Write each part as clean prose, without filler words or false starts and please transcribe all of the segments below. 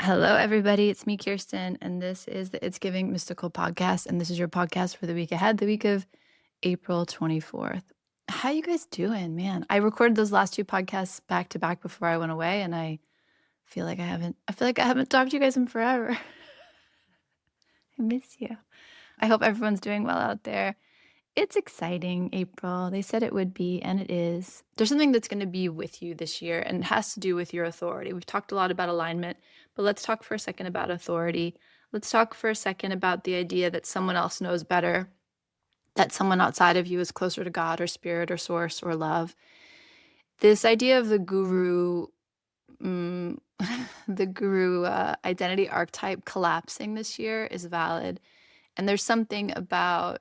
Hello, everybody. It's me, Kirsten, and this is the It's Giving Mystical podcast. And this is your podcast for the week ahead, the week of April 24th. How you guys doing, man? I recorded those last two podcasts back to back before I went away, and I feel like I haven't talked to you guys in forever. I miss you. I hope everyone's doing well out there. It's exciting, April. They said it would be, and it is. There's something that's going to be with you this year, and it has to do with your authority. We've talked a lot about alignment, but let's talk for a second about authority. Let's talk for a second about the idea that someone else knows better, that someone outside of you is closer to God or spirit or source or love. This idea of the guru, identity archetype collapsing this year is valid. And there's something about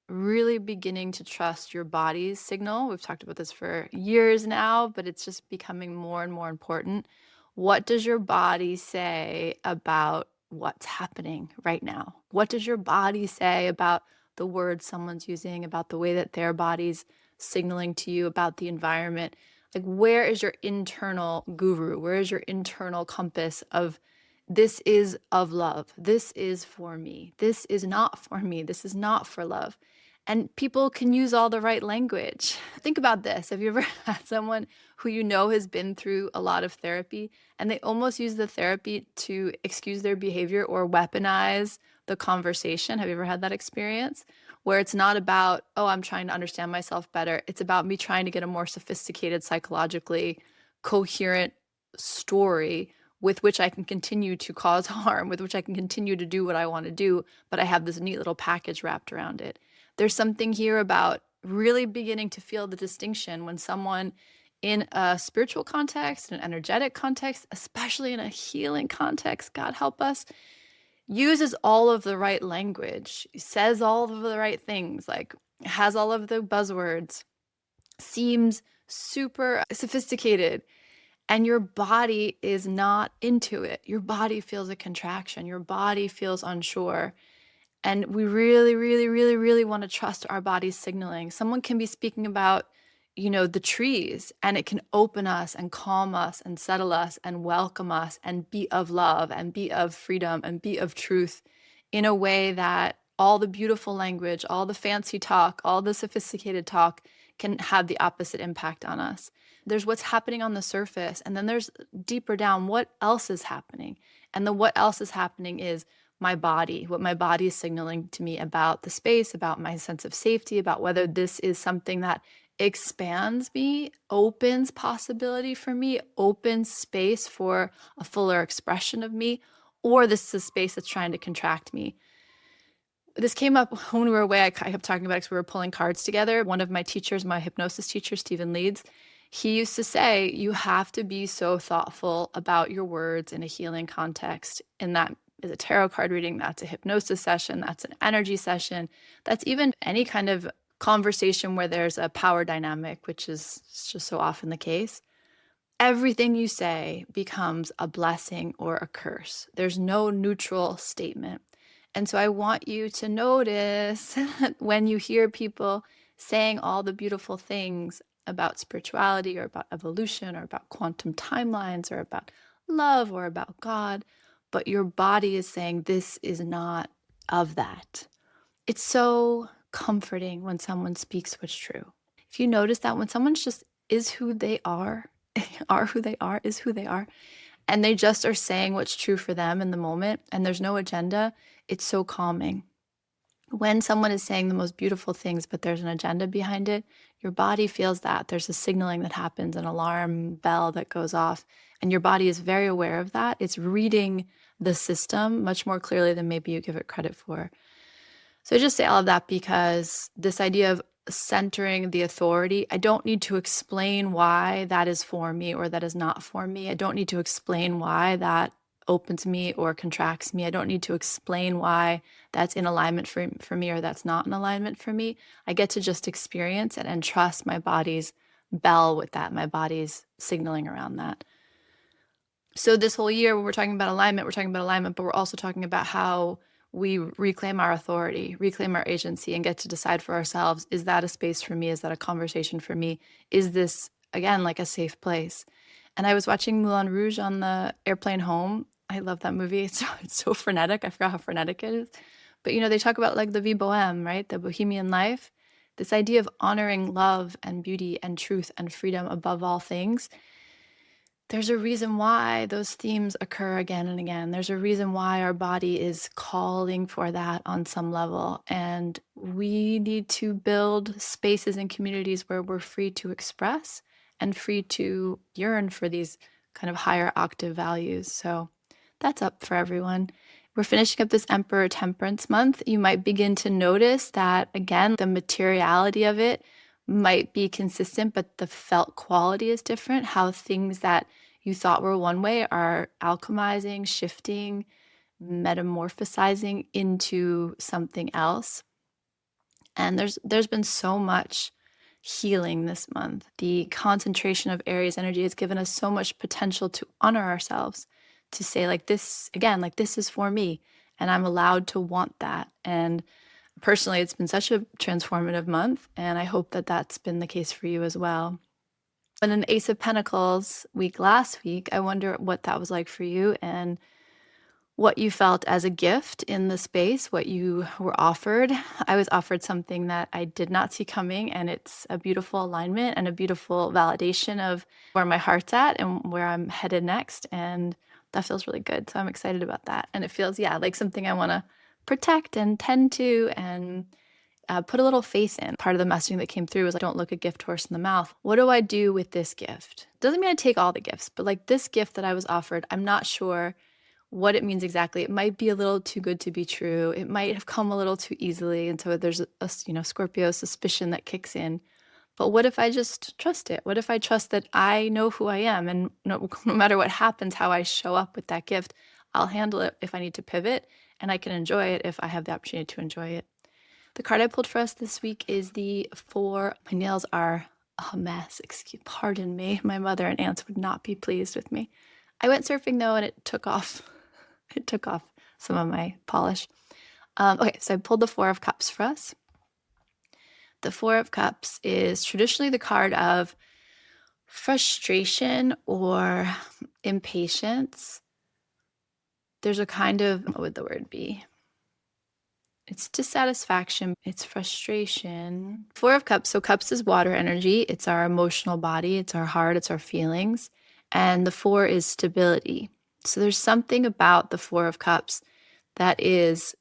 really beginning to trust your body's signal. We've talked about this for years now, but it's just becoming more and more important. What does your body say about what's happening right now? What does your body say about the words someone's using, about the way that their body's signaling to you about the environment? Like, where is your internal guru? Where is your internal compass of this is of love? This is for me. This is not for me. This is not for love. And people can use all the right language. Think about this. Have you ever had someone who you know has been through a lot of therapy and they almost use the therapy to excuse their behavior or weaponize the conversation? Have you ever had that experience where it's not about, oh, I'm trying to understand myself better. It's about me trying to get a more sophisticated, psychologically coherent story with which I can continue to cause harm, with which I can continue to do what I want to do, but I have this neat little package wrapped around it. There's something here about really beginning to feel the distinction when someone in a spiritual context, an energetic context, especially in a healing context, God help us, uses all of the right language, says all of the right things, like has all of the buzzwords, seems super sophisticated, and your body is not into it. Your body feels a contraction. Your body feels unsure. And we really, really, really, really want to trust our body's signaling. Someone can be speaking about, the trees, and it can open us and calm us and settle us and welcome us and be of love and be of freedom and be of truth in a way that all the beautiful language, all the fancy talk, all the sophisticated talk can have the opposite impact on us. There's what's happening on the surface, and then there's deeper down what else is happening. And the what else is happening is my body, what my body is signaling to me about the space, about my sense of safety, about whether this is something that expands me, opens possibility for me, opens space for a fuller expression of me, or this is a space that's trying to contract me. This came up when we were away. I kept talking about it because we were pulling cards together. One of my teachers, my hypnosis teacher, Stephen Leeds, he used to say, you have to be so thoughtful about your words in a healing context. And that is a tarot card reading, that's a hypnosis session, that's an energy session, that's even any kind of conversation where there's a power dynamic, which is just so often the case. Everything you say becomes a blessing or a curse. There's no neutral statement. And so I want you to notice when you hear people saying all the beautiful things about spirituality or about evolution or about quantum timelines or about love or about God, but your body is saying this is not of that. It's so comforting when someone speaks what's true. If you notice that when someone just is who they are who they are, is who they are, and they just are saying what's true for them in the moment, and there's no agenda, it's so calming. When someone is saying the most beautiful things, but there's an agenda behind it, your body feels that. There's a signaling that happens, an alarm bell that goes off, and your body is very aware of that. It's reading the system much more clearly than maybe you give it credit for. So I just say all of that because this idea of centering the authority, I don't need to explain why that is for me or that is not for me. I don't need to explain why that opens me or contracts me. I don't need to explain why that's in alignment for me or that's not in alignment for me. I get to just experience it and trust my body's bell with that, my body's signaling around that. So this whole year, when we're talking about alignment, but we're also talking about how we reclaim our authority, reclaim our agency, and get to decide for ourselves, is that a space for me? Is that a conversation for me? Is this, again, like a safe place? And I was watching Moulin Rouge on the airplane home. I love that movie. It's so frenetic. I forgot how frenetic it is. But they talk about like the vie bohème, right? The bohemian life. This idea of honoring love and beauty and truth and freedom above all things. There's a reason why those themes occur again and again. There's a reason why our body is calling for that on some level. And we need to build spaces and communities where we're free to express and free to yearn for these kind of higher octave values. So that's up for everyone. We're finishing up this Emperor Temperance Month. You might begin to notice that, again, the materiality of it might be consistent, but the felt quality is different. How things that you thought were one way are alchemizing, shifting, metamorphosizing into something else. And there's been so much healing this month. The concentration of Aries energy has given us so much potential to honor ourselves, to say like this, again, like this is for me, and I'm allowed to want that. And personally, it's been such a transformative month, and I hope that that's been the case for you as well. And an Ace of Pentacles week last week, I wonder what that was like for you and what you felt as a gift in the space, what you were offered. I was offered something that I did not see coming, and it's a beautiful alignment and a beautiful validation of where my heart's at and where I'm headed next. And that feels really good. So I'm excited about that. And it feels, yeah, like something I want to protect and tend to and put a little faith in. Part of the messaging that came through was, don't look a gift horse in the mouth. What do I do with this gift? Doesn't mean I take all the gifts, but like this gift that I was offered, I'm not sure what it means exactly. It might be a little too good to be true. It might have come a little too easily. And so there's a Scorpio suspicion that kicks in. But what if I just trust it? What if I trust that I know who I am, and no matter what happens, how I show up with that gift, I'll handle it if I need to pivot, and I can enjoy it if I have the opportunity to enjoy it. The card I pulled for us this week is the Four. My nails are a mess. Pardon me. My mother and aunts would not be pleased with me. I went surfing though, and it took off. It took off some of my polish. Okay, so I pulled the Four of Cups for us. The Four of Cups is traditionally the card of frustration or impatience. There's a kind of, what would the word be? It's dissatisfaction, it's frustration. Four of Cups, so Cups is water energy. It's our emotional body, it's our heart, it's our feelings. And the Four is stability. So there's something about the Four of Cups that is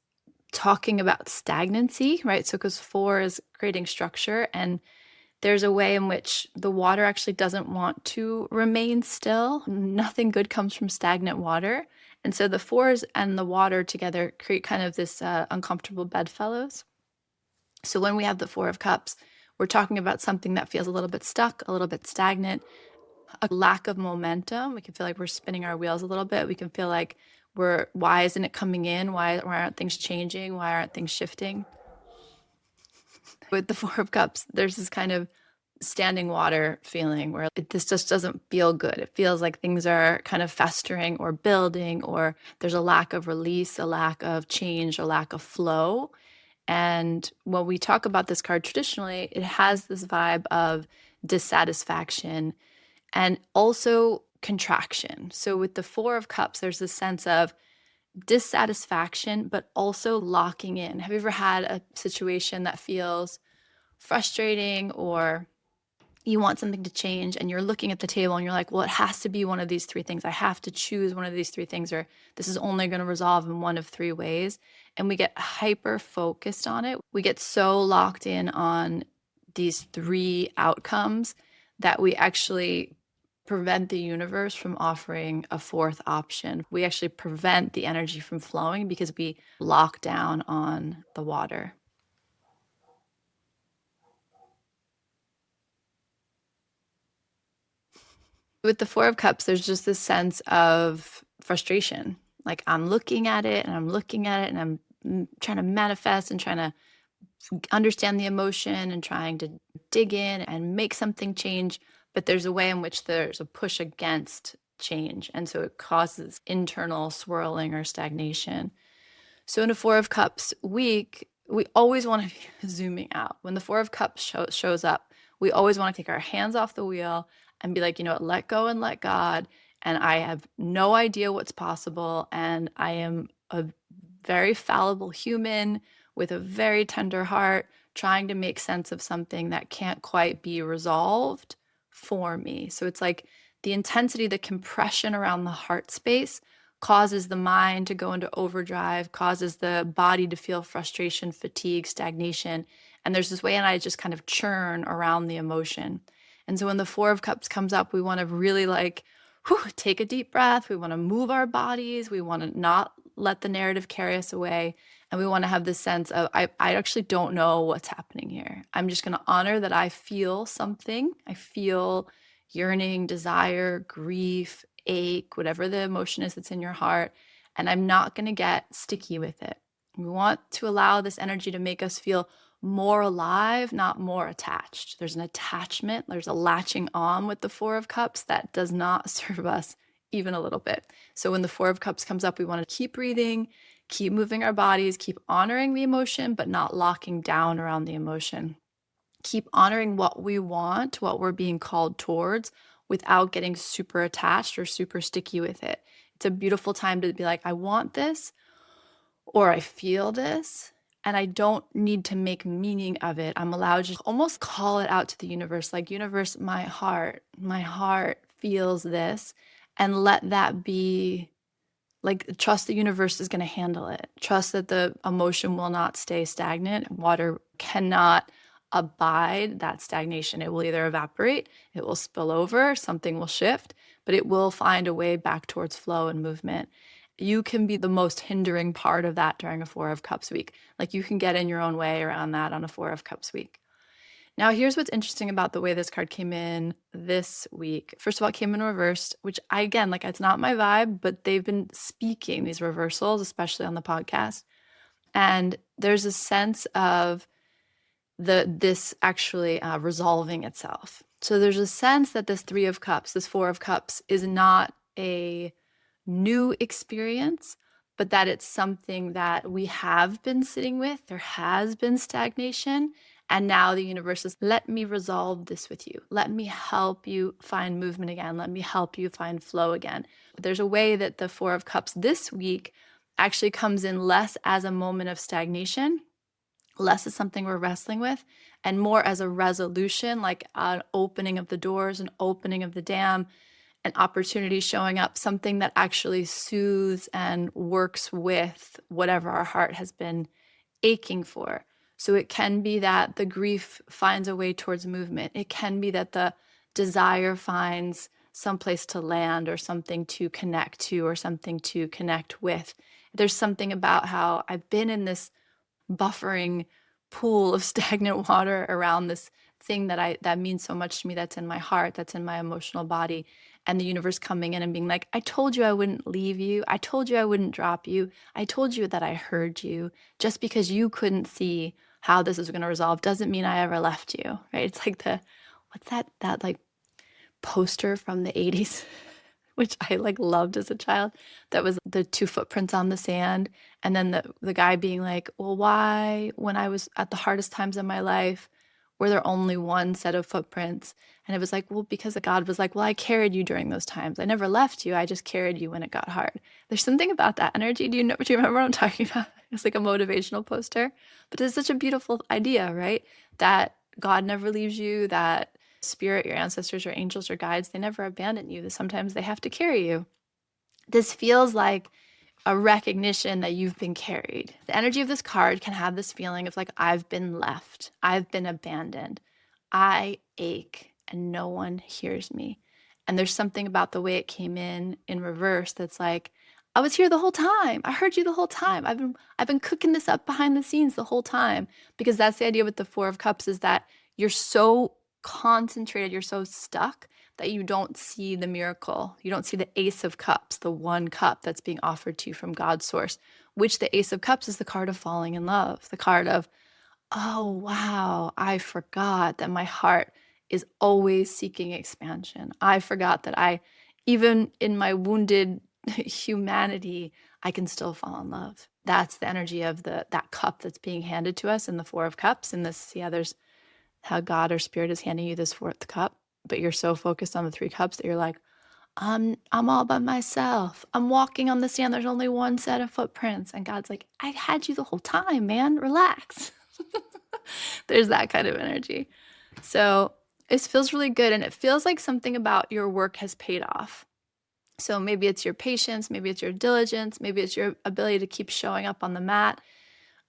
talking about stagnancy, right? So because Four is creating structure, and there's a way in which the water actually doesn't want to remain still. Nothing good comes from stagnant water. And so the Fours and the water together create kind of this uncomfortable bedfellows. So when we have the Four of Cups, we're talking about something that feels a little bit stuck, a little bit stagnant, a lack of momentum. We can feel like we're spinning our wheels a little bit. We can feel like why isn't it coming in? Why aren't things changing? Why aren't things shifting? With the Four of Cups, there's this kind of standing water feeling where this just doesn't feel good. It feels like things are kind of festering or building, or there's a lack of release, a lack of change, a lack of flow. And when we talk about this card traditionally, it has this vibe of dissatisfaction and also contraction. So with the Four of Cups, there's this sense of dissatisfaction, but also locking in. Have you ever had a situation that feels frustrating, or you want something to change and you're looking at the table and you're like, well, it has to be one of these three things. I have to choose one of these three things, or this is only going to resolve in one of three ways. And we get hyper focused on it. We get so locked in on these three outcomes that we actually prevent the universe from offering a fourth option. We actually prevent the energy from flowing because we lock down on the water. With the Four of Cups, there's just this sense of frustration. Like I'm looking at it and I'm looking at it and I'm trying to manifest and trying to understand the emotion and trying to dig in and make something change. But there's a way in which there's a push against change. And so it causes internal swirling or stagnation. So in a Four of Cups week, we always want to be zooming out. When the Four of Cups shows up, we always want to take our hands off the wheel and be like, let go and let God, and I have no idea what's possible, and I am a very fallible human with a very tender heart trying to make sense of something that can't quite be resolved for me. So it's like the intensity, the compression around the heart space causes the mind to go into overdrive, causes the body to feel frustration, fatigue, stagnation. And there's this way, and I just kind of churn around the emotion. And so when the Four of Cups comes up, we want to really like, take a deep breath. We want to move our bodies. We want to not let the narrative carry us away. And we want to have this sense of, I actually don't know what's happening here. I'm just going to honor that I feel something. I feel yearning, desire, grief, ache, whatever the emotion is that's in your heart. And I'm not going to get sticky with it. We want to allow this energy to make us feel more alive, not more attached. There's an attachment, there's a latching on with the Four of Cups that does not serve us even a little bit. So when the Four of Cups comes up, we want to keep breathing, keep moving our bodies, keep honoring the emotion, but not locking down around the emotion. Keep honoring what we want, what we're being called towards, without getting super attached or super sticky with it. It's a beautiful time to be like, I want this, or I feel this, and I don't need to make meaning of it. I'm allowed to almost call it out to the universe, like, universe, my heart feels this, and let that be, like, trust the universe is going to handle it. Trust that the emotion will not stay stagnant. Water cannot abide that stagnation. It will either evaporate, it will spill over, something will shift, but it will find a way back towards flow and movement. You can be the most hindering part of that during a Four of Cups week. Like, you can get in your own way around that on a Four of Cups week. Now, here's what's interesting about the way this card came in this week. First of all, it came in reversed, which again, like, it's not my vibe, but they've been speaking these reversals, especially on the podcast. And there's a sense of this actually resolving itself. So there's a sense that this Three of Cups, this Four of Cups, is not a new experience, but that it's something that we have been sitting with. There has been stagnation. And now the universe is, let me resolve this with you. Let me help you find movement again. Let me help you find flow again. There's a way that the Four of Cups this week actually comes in less as a moment of stagnation, less as something we're wrestling with, and more as a resolution, like an opening of the doors, an opening of the dam, an opportunity showing up, something that actually soothes and works with whatever our heart has been aching for. So it can be that the grief finds a way towards movement. It can be that the desire finds some place to land, or something to connect to, or something to connect with. There's something about how I've been in this buffering pool of stagnant water around this thing that means so much to me, that's in my heart, that's in my emotional body, and the universe coming in and being like, I told you I wouldn't leave you. I told you I wouldn't drop you. I told you that I heard you. Just because you couldn't see how this is going to resolve doesn't mean I ever left you, right? It's like what's that like poster from the 80s, which I like loved as a child, that was the two footprints on the sand, and then the guy being like, well, why, when I was at the hardest times in my life, were there only one set of footprints? And it was like, well, because God was like, well, I carried you during those times. I never left you. I just carried you when it got hard. There's something about that energy. Do you remember what I'm talking about? It's like a motivational poster, but it's such a beautiful idea, right? That God never leaves you, that spirit, your ancestors, your angels, your guides, they never abandon you. Sometimes they have to carry you. This feels like a recognition that you've been carried. The energy of this card can have this feeling of like, I've been left, I've been abandoned, I ache, and no one hears me. And there's something about the way it came in reverse that's like, I was here the whole time. I heard you the whole time. I've been cooking this up behind the scenes the whole time. Because that's the idea with the Four of Cups, is that you're so concentrated, you're so stuck that you don't see the miracle. You don't see the Ace of Cups, the one cup that's being offered to you from God's source, which the Ace of Cups is the card of falling in love, the card of, oh, wow, I forgot that my heart is always seeking expansion. I forgot that even in my wounded humanity, I can still fall in love. That's the energy of that cup that's being handed to us in the Four of Cups. And this, there's how God or Spirit is handing you this fourth cup, but you're so focused on the three cups that you're like, I'm all by myself. I'm walking on the sand. There's only one set of footprints. And God's like, I had you the whole time, man. Relax. There's that kind of energy. So it feels really good. And it feels like something about your work has paid off. So maybe it's your patience, maybe it's your diligence, maybe it's your ability to keep showing up on the mat.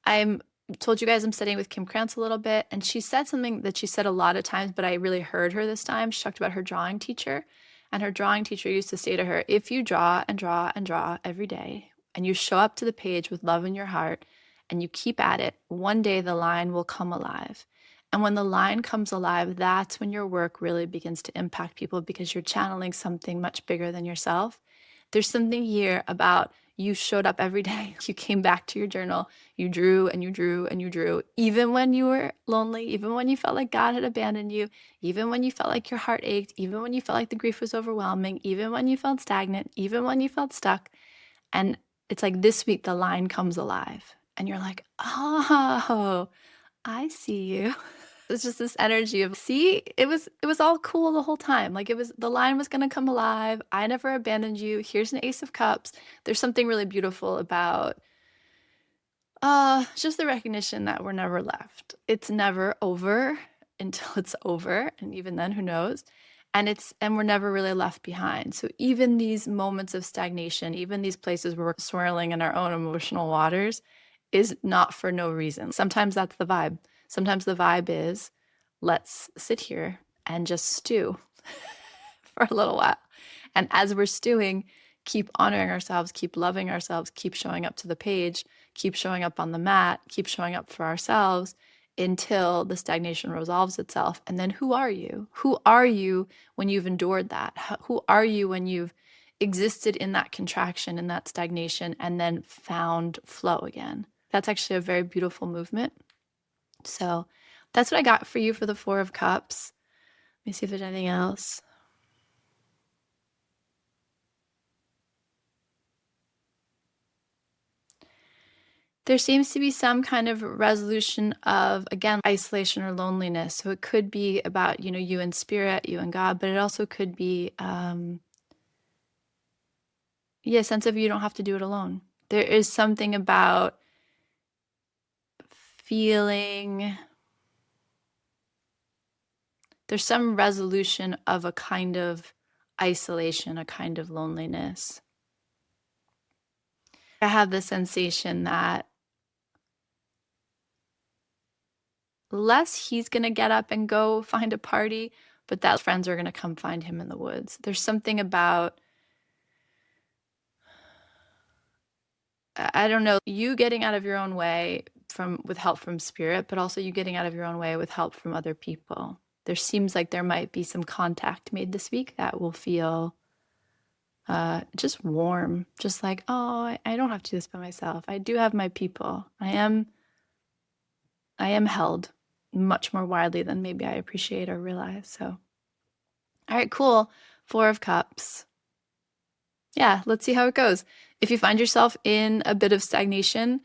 I'm told you guys I'm studying with Kim Krantz a little bit, and she said something that she said a lot of times, but I really heard her this time. She talked about her drawing teacher, and her drawing teacher used to say to her, if you draw and draw and draw every day, and you show up to the page with love in your heart, and you keep at it, one day the line will come alive. And when the line comes alive, that's when your work really begins to impact people because you're channeling something much bigger than yourself. There's something here about you showed up every day. You came back to your journal. You drew and you drew and you drew, even when you were lonely, even when you felt like God had abandoned you, even when you felt like your heart ached, even when you felt like the grief was overwhelming, even when you felt stagnant, even when you felt stuck. And it's like this week, the line comes alive. And you're like, oh, I see you. It's just this energy of, see, it was all cool the whole time. Like the line was gonna come alive. I never abandoned you. Here's an Ace of Cups. There's something really beautiful about just the recognition that we're never left. It's never over until it's over, and even then, who knows? And we're never really left behind. So even these moments of stagnation, even these places where we're swirling in our own emotional waters, is not for no reason. Sometimes that's the vibe. Sometimes the vibe is, let's sit here and just stew for a little while. And as we're stewing, keep honoring ourselves, keep loving ourselves, keep showing up to the page, keep showing up on the mat, keep showing up for ourselves until the stagnation resolves itself. And then who are you? Who are you when you've endured that? Who are you when you've existed in that contraction, in that stagnation, and then found flow again? That's actually a very beautiful movement. So that's what I got for you for the Four of Cups. Let me see if there's anything else. There seems to be some kind of resolution of, again, isolation or loneliness. So it could be about, you and spirit, you and God, but it also could be, a sense of you don't have to do it alone. There is something about feeling, there's some resolution of a kind of isolation, a kind of loneliness. I have the sensation that less he's going to get up and go find a party, but that friends are going to come find him in the woods. There's something about, I don't know, you getting out of your own way with help from spirit, but also you getting out of your own way with help from other people. There seems like there might be some contact made this week that will feel just warm, just like, oh, I don't have to do this by myself. I do have my people. I am held much more widely than maybe I appreciate or realize. So, all right, cool. Four of Cups. Yeah, let's see how it goes. If you find yourself in a bit of stagnation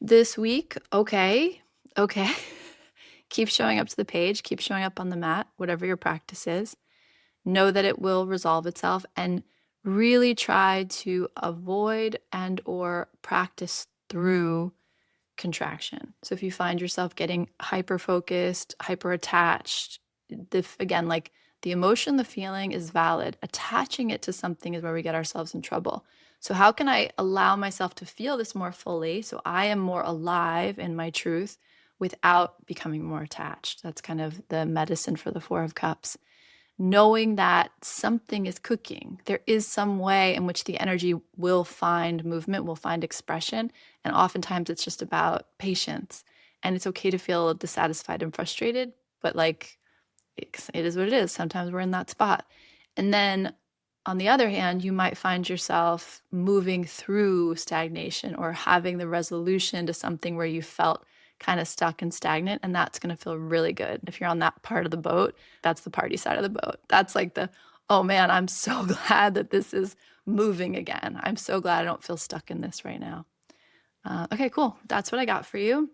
this week, okay. Keep showing up to the page, keep showing up on the mat, whatever your practice is. Know that it will resolve itself, and really try to avoid and or practice through contraction. So if you find yourself getting hyper focused, hyper attached, again, like the emotion, the feeling is valid. Attaching it to something is where we get ourselves in trouble. So how can I allow myself to feel this more fully so I am more alive in my truth without becoming more attached? That's kind of the medicine for the Four of Cups. Knowing that something is cooking. There is some way in which the energy will find movement, will find expression. And oftentimes it's just about patience. And it's okay to feel dissatisfied and frustrated, but like it is what it is. Sometimes we're in that spot. And then on the other hand, you might find yourself moving through stagnation or having the resolution to something where you felt kind of stuck and stagnant, and that's going to feel really good. If you're on that part of the boat, that's the party side of the boat. That's like oh man, I'm so glad that this is moving again. I'm so glad I don't feel stuck in this right now. Okay, cool. That's what I got for you.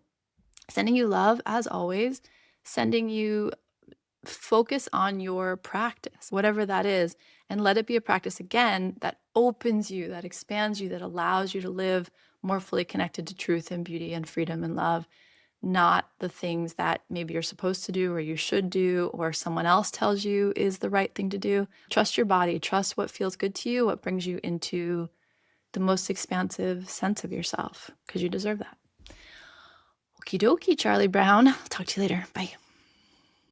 Sending you love as always. Sending you focus on your practice, whatever that is, and let it be a practice again that opens you, that expands you, that allows you to live more fully connected to truth and beauty and freedom and love, not the things that maybe you're supposed to do or you should do or someone else tells you is the right thing to do. Trust your body, trust what feels good to you, what brings you into the most expansive sense of yourself, because you deserve that. Okie dokie, Charlie Brown. Talk to you later. Bye.